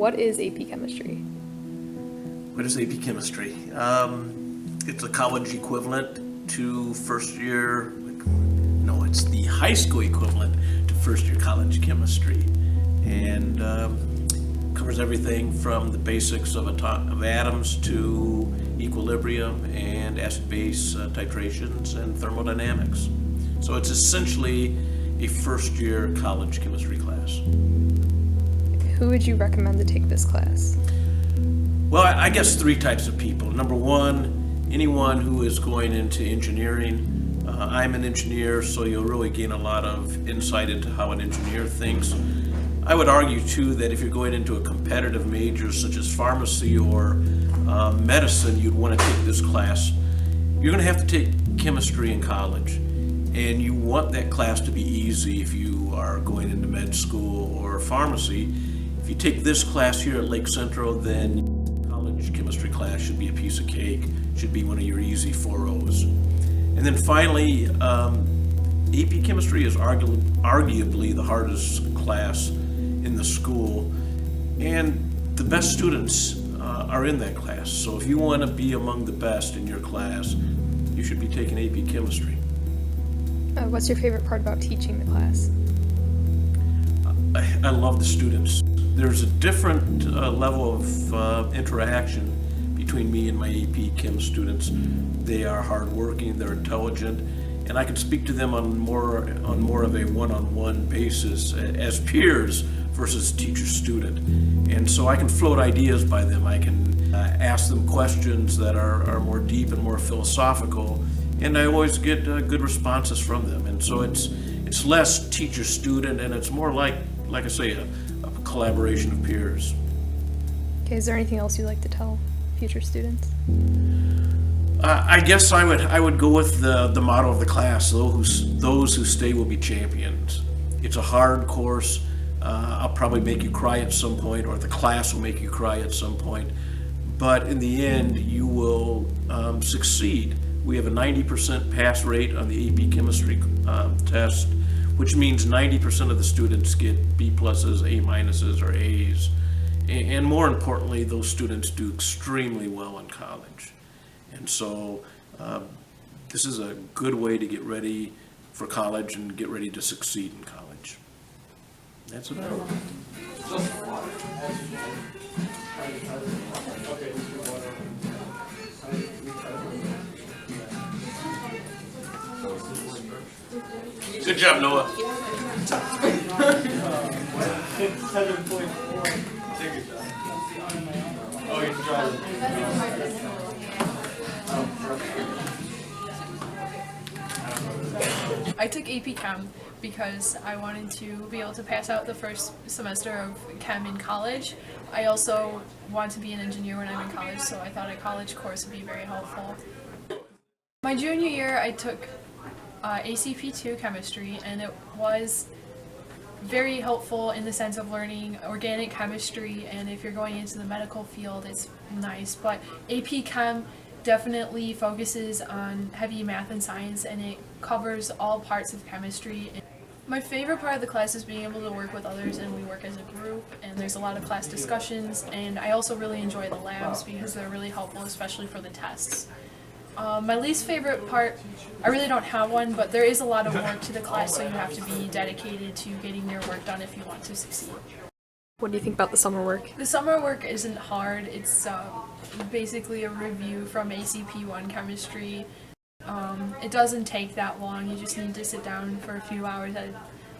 what is AP Chemistry? What is AP Chemistry? It's a college equivalent to first year, no, it's the high school equivalent to first year college chemistry. And covers everything from the basics of atoms to equilibrium and acid-base titrations and thermodynamics. So it's essentially a first year college chemistry class. Who would you recommend to take this class? Well, I guess three types of people. Number one, anyone who is going into engineering. I'm an engineer, so you'll really gain a lot of insight into how an engineer thinks. I would argue, too, that if you're going into a competitive major such as pharmacy or medicine, you'd want to take this class. You're going to have to take chemistry in college, and you want that class to be easy if you are going into med school or pharmacy. If you take this class here at Lake Central, then college chemistry class should be a piece of cake, should be one of your easy 4.0s. And then finally, AP Chemistry is arguably the hardest class in the school, and the best students are in that class. So if you want to be among the best in your class, you should be taking AP Chemistry. What's your favorite part about teaching the class? I love the students. There's a different level of interaction between me and my AP Chem students. They are hardworking, they're intelligent, and I can speak to them on more of a one-on-one basis as peers versus teacher-student. And so I can float ideas by them. I can ask them questions that are more deep and more philosophical, and I always get good responses from them. And so it's less teacher-student, and it's more like I say, a collaboration of peers. Okay, is there anything else you'd like to tell future students? I guess I would go with the motto of the class: those who stay will be champions. It's a hard course. I'll probably make you cry at some point, or the class will make you cry at some point. But in the end, you will succeed. We have a 90% pass rate on the AP Chemistry test, which means 90% of the students get B pluses, A minuses, or A's. And more importantly, those students do extremely well in college. And so this is a good way to get ready for college and get ready to succeed in college. That's about it. Good job, Noah. 7.4. Take your shot. Oh, you can try it. I took AP Chem because I wanted to be able to pass out the first semester of Chem in college. I also want to be an engineer when I'm in college, so I thought a college course would be very helpful. My junior year, I took ACP2 chemistry, and it was very helpful in the sense of learning organic chemistry, and if you're going into the medical field, it's nice. But AP Chem definitely focuses on heavy math and science, and it covers all parts of chemistry. My favorite part of the class is being able to work with others, and we work as a group, and there's a lot of class discussions, and I also really enjoy the labs because they're really helpful, especially for the tests. My least favorite part, I really don't have one, but there is a lot of work to the class, so you have to be dedicated to getting your work done if you want to succeed. What do you think about the summer work? The summer work isn't hard. It's basically a review from ACP1 chemistry. It doesn't take that long. You just need to sit down for a few hours at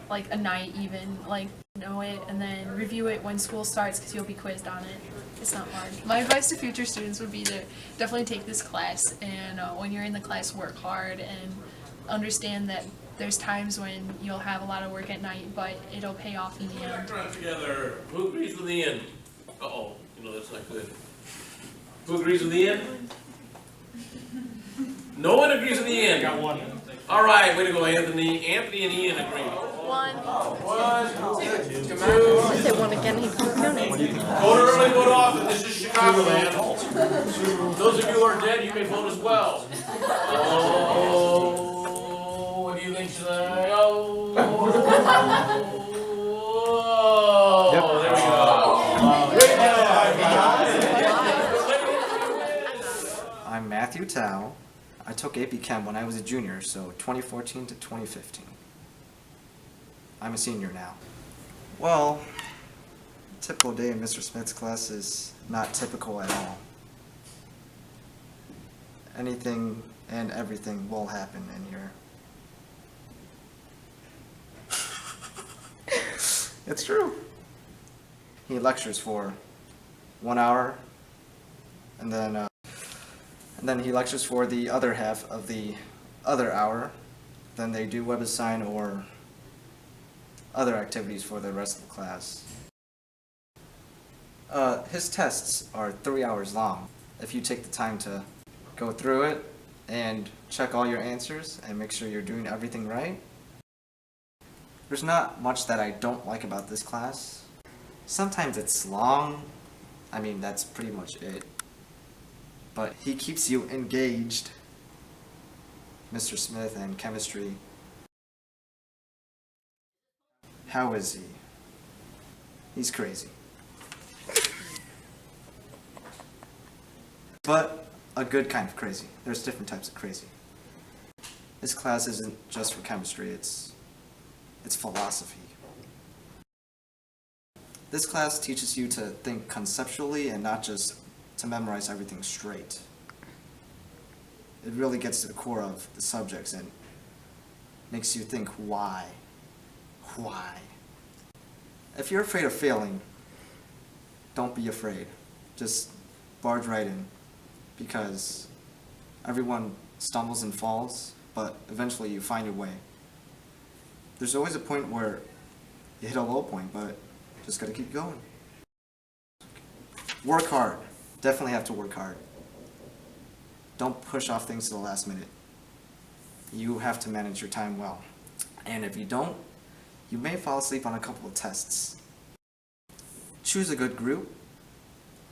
like a night even, like know it, and then review it when school starts because you'll be quizzed on it. It's not hard. My advice to future students would be to definitely take this class, and when you're in the class, work hard and understand that there's times when you'll have a lot of work at night, but it'll pay off in the end. Together. Who agrees with the end? Uh-oh, that's not good. Who agrees with the end? No one agrees with the end. Got one. All right, way to go, Anthony. Anthony and Ian agree. One. Two. I said one again. He keeps counting. Vote early, vote often. This is Chicago, man. Those of you who are dead, you may vote as well. Oh, what do you think, Shazai? Oh, there we go. Great Matthew Tao. I took AP Chem when I was a junior, so 2014 to 2015. I'm a senior now. Well, a typical day in Mr. Smith's class is not typical at all. Anything and everything will happen in here. It's true. He lectures for 1 hour, and then he lectures for the other half of the other hour. Then they do WebAssign or other activities for the rest of the class. His tests are 3 hours long. If you take the time to go through it and check all your answers and make sure you're doing everything right. There's not much that I don't like about this class. Sometimes it's long. I mean, that's pretty much it. But he keeps you engaged. Mr. Smith and chemistry. How is he? He's crazy. But a good kind of crazy. There's different types of crazy. This class isn't just for chemistry, it's philosophy. This class teaches you to think conceptually and not just to memorize everything straight. It really gets to the core of the subjects and makes you think why. Why? If you're afraid of failing, don't be afraid. Just barge right in, because everyone stumbles and falls, but eventually you find your way. There's always a point where you hit a low point, but just gotta keep going. Work hard. Definitely have to work hard. Don't push off things to the last minute. You have to manage your time well. And if you don't, you may fall asleep on a couple of tests. Choose a good group,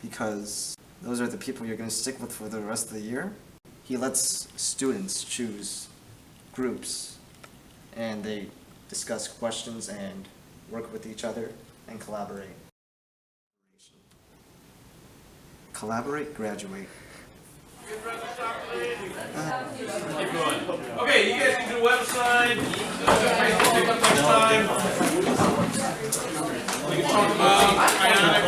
because those are the people you're going to stick with for the rest of the year. He lets students choose groups, and they discuss questions and work with each other and collaborate. Collaborate, graduate. Keep going. Okay, you guys can do WebAssign. Next time. We can talk about ionic.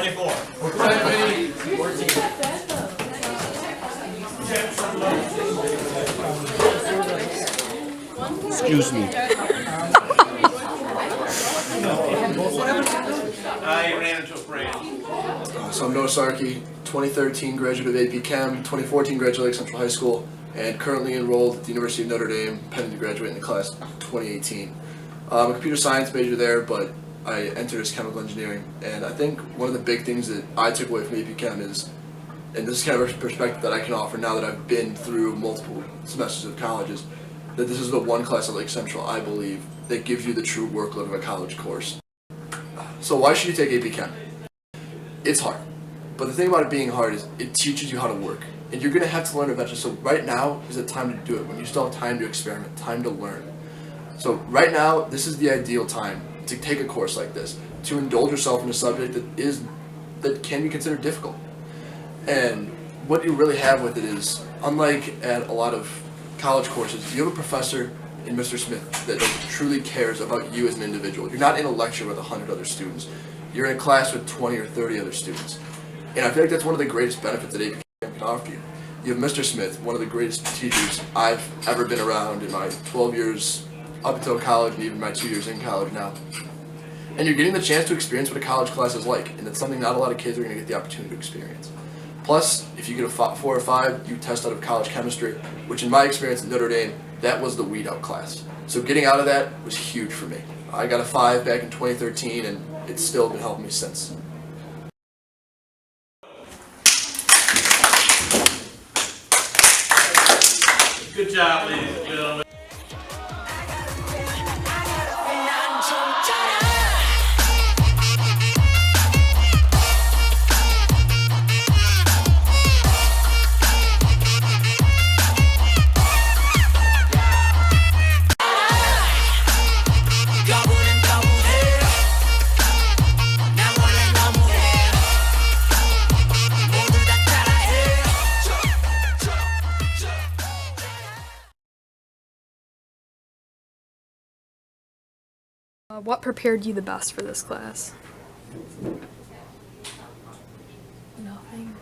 Excuse me. I ran into a friend. So I'm Noah Sarkey, 2013 graduate of AP Chem, 2014 graduate of Lake Central High School, and currently enrolled at the University of Notre Dame, pending to graduate in the class of 2018. I'm a computer science major there, but I entered as chemical engineering, and I think one of the big things that I took away from AP Chem is, and this is kind of a perspective that I can offer now that I've been through multiple semesters of colleges, that this is the one class at Lake Central, I believe, that gives you the true workload of a college course. So why should you take AP Chem? It's hard. But the thing about it being hard is it teaches you how to work. And you're going to have to learn eventually. So right now is the time to do it, when you still have time to experiment, time to learn. So right now, this is the ideal time to take a course like this, to indulge yourself in a subject that can be considered difficult. And what you really have with it is, unlike at a lot of college courses, you have a professor in Mr. Smith that truly cares about you as an individual. You're not in a lecture with 100 other students. You're in a class with 20 or 30 other students. And I feel like that's one of the greatest benefits that AP Chem can offer you. You have Mr. Smith, one of the greatest teachers I've ever been around in my 12 years up until college and even my 2 years in college now. And you're getting the chance to experience what a college class is like, and it's something not a lot of kids are going to get the opportunity to experience. Plus, if you get a 4 or 5, you test out of college chemistry, which in my experience at Notre Dame, that was the weed out class. So getting out of that was huge for me. I got a 5 back in 2013, and it's still been helping me since. Good job, ladies and gentlemen. What prepared you the best for this class? Nothing.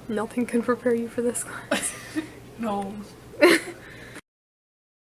Nothing can prepare you for this class. No.